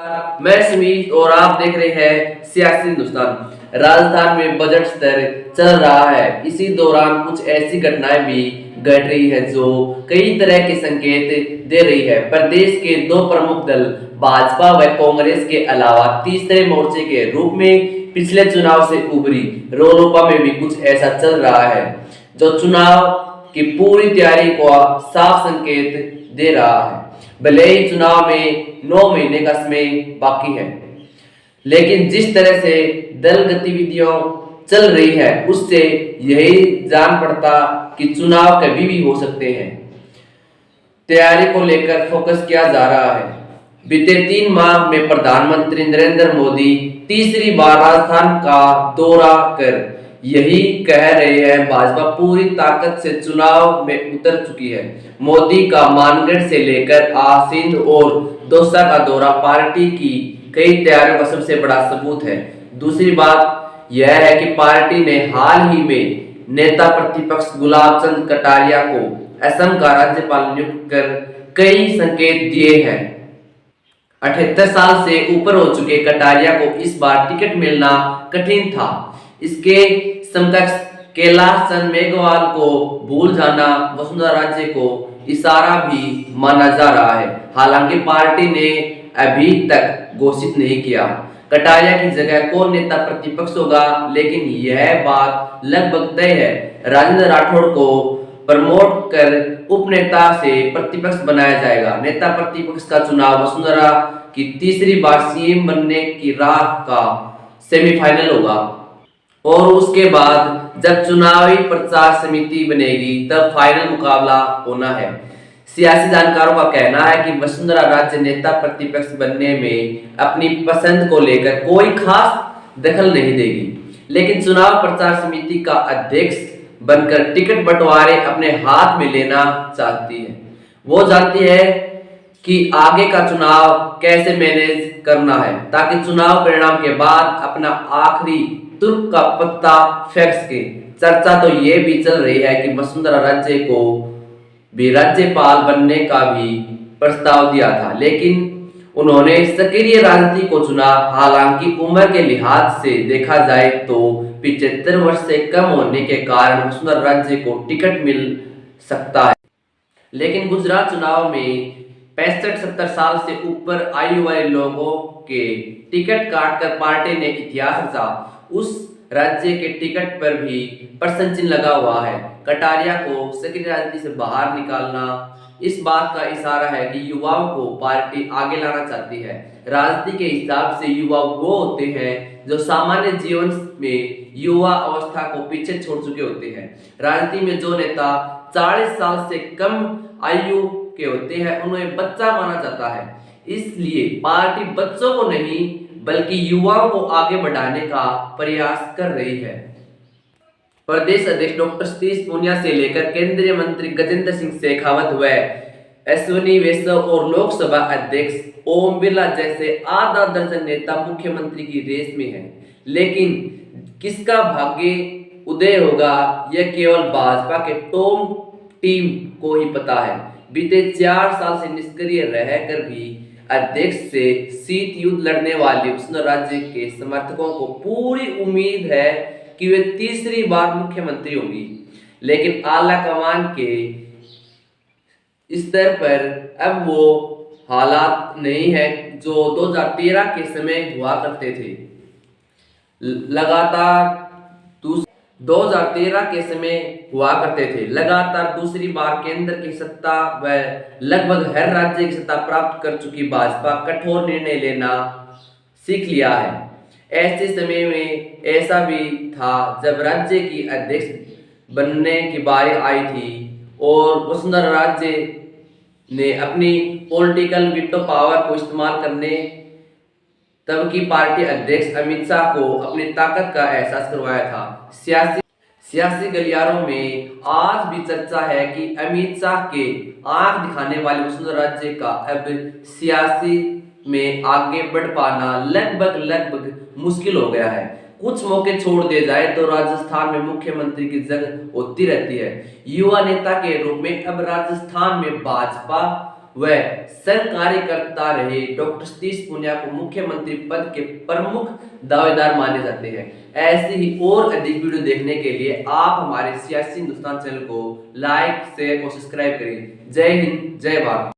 मैं सुमीत और आप देख रहे हैं सियासी हिंदुस्तान। राजस्थान में बजट सत्र चल रहा है। इसी दौरान कुछ ऐसी घटनाएं भी घट रही है जो कई तरह के संकेत दे रही है। प्रदेश के दो प्रमुख दल भाजपा व कांग्रेस के अलावा तीसरे मोर्चे के रूप में पिछले चुनाव से उभरी रालोसपा में भी कुछ ऐसा चल रहा है जो चुनाव की पूरी तैयारी को साफ संकेत दे रहा है। भले ही चुनाव में 9 महीने का समय बाकी है, लेकिन जिस तरह से दल गतिविधियों चल रही है उससे यही जान पड़ता कि चुनाव कभी भी हो सकते हैं। तैयारी को लेकर फोकस किया जा रहा है। बीते 3 माह में प्रधानमंत्री नरेंद्र मोदी तीसरी बार राजस्थान का दौरा कर यही कह रहे हैं भाजपा पूरी ताकत से चुनाव में उतर चुकी है। मोदी का मानगढ़ से लेकर आसींद और दौसा का दौरा पार्टी की कई तैयारियों का सबसे बड़ा सबूत है। दूसरी बात यह है कि पार्टी ने हाल ही में नेता प्रतिपक्ष गुलाब चंद कटारिया को असम का राज्यपाल नियुक्त कर कई संकेत दिए हैं। 78 साल से ऊपर हो चुके कटारिया को इस बार टिकट मिलना कठिन था। इसके समकक्ष कैलाश चंद मेघवाल को भूल जाना वसुंधरा राजे को इशारा भी माना जा रहा है। हालांकि पार्टी ने अभी तक घोषित नहीं किया कटारिया की जगह कौन नेता प्रतिपक्ष होगा, लेकिन यह बात लगभग तय है। राजेंद्र राठौड़ को प्रमोट कर उपनेता से प्रतिपक्ष बनाया जाएगा। नेता प्रतिपक्ष का चुनाव वसुंधरा की तीसरी बार सीएम बनने की राह का सेमीफाइनल होगा और उसके बाद जब चुनावी प्रचार समिति बनेगी तब फाइनल मुकाबला होना है। सियासी जानकारों का कहना है कि वसुंधरा राजे नेता प्रतिपक्ष बनने में अपनी पसंद को लेकर कोई खास दखल नहीं देगी, लेकिन चुनाव प्रचार समिति का अध्यक्ष बनकर टिकट बंटवारे अपने हाथ में लेना चाहती है। वो जानती है कि आगे का चुनाव कैसे मैनेज करना है ताकि चुनाव परिणाम के बाद अपना आखिरी तुर्क का पत्ता फेंक सके। चर्चा तो ये भी चल रही है कि वसुंधरा राजे को भी राज्यपाल बनने का भी प्रस्ताव दिया था, लेकिन उन्होंने सक्रिय राजनीति को चुना। हालांकि उम्र के लिहाज से देखा जाए तो 75 वर्ष से कम होने के कारण वसुंधरा राजे को टिकट मिल सकता है, लेकिन गुजरात चुनाव में 65-70 साल से ऊपर आयु वाले लोगों के टिकट काटकर पार्टी ने इतिहास रचा। उस राज्य के टिकट पर भी प्रश्न चिन्ह लगा हुआ है। कटारिया को सक्रिय राजनीति से बाहर निकालना इस बात का इशारा है कि युवाओं को पार्टी आगे लाना चाहती है। राजनीति के हिसाब से युवा वो होते हैं जो सामान्य जीवन में युवा अवस्था को पीछे छोड़ चुके होते हैं। राजनीति में जो नेता 40 साल से कम आयु के होते हैं उन्हें बच्चा माना जाता है। इसलिए पार्टी बच्चों को नहीं बल्कि युवाओं को आगे बढ़ाने का प्रयास कर रही है। प्रदेश अध्यक्ष डॉक्टर सतीश पूनिया से लेकर केंद्रीय मंत्री गजेंद्र सिंह शेखावत व अश्विनी वैष्णव और लोकसभा अध्यक्ष ओम बिरला जैसे आधा दर्जन नेता मुख्यमंत्री की रेस में हैं, लेकिन किसका भाग्य उदय होगा यह केवल भाजपा के टॉप टीम को ही पता है। बीते 4 साल से निष्क्रिय रहकर भी अध्यक्ष से सीट युद्ध लड़ने वाले वसुंधरा राजे के समर्थकों को पूरी उम्मीद है कि वे तीसरी बार मुख्यमंत्री होंगी, लेकिन आला कमान के स्तर पर अब वो हालात नहीं है जो 2013 के समय हुआ करते थे। लगातार दूसरी बार केंद्र की सत्ता व लगभग हर राज्य की सत्ता प्राप्त कर चुकी भाजपा कठोर निर्णय लेना सीख लिया है। ऐसे समय में ऐसा भी था जब राज्य की अध्यक्ष बनने की बारी आई थी और वसुंधरा राजे ने अपनी पॉलिटिकल वीटो पावर को इस्तेमाल करने तब की पार्टी अध्यक्ष अमित शाह को अपनी ताकत का एहसास करवाया था। सियासी गलियारों में आज भी चर्चा है कि अमित शाह के आंख दिखाने वाले वसुंधरा राजे का अब सियासी में आगे बढ़ पाना लगभग मुश्किल हो गया है। कुछ मौके छोड़ दिए जाए तो राजस्थान में मुख्यमंत्री की जंग होती रहती है। युवा नेता के रूप में अब राजस्थान में भाजपा व सरकार्यकर्ता रहे डॉक्टर सतीश पूनिया को मुख्यमंत्री पद के प्रमुख दावेदार माने जाते हैं। ऐसी ही और अधिक वीडियो देखने के लिए आप हमारे सियासी हिंदुस्तान चैनल को लाइक, शेयर और सब्सक्राइब करें। जय हिंद, जय भारत।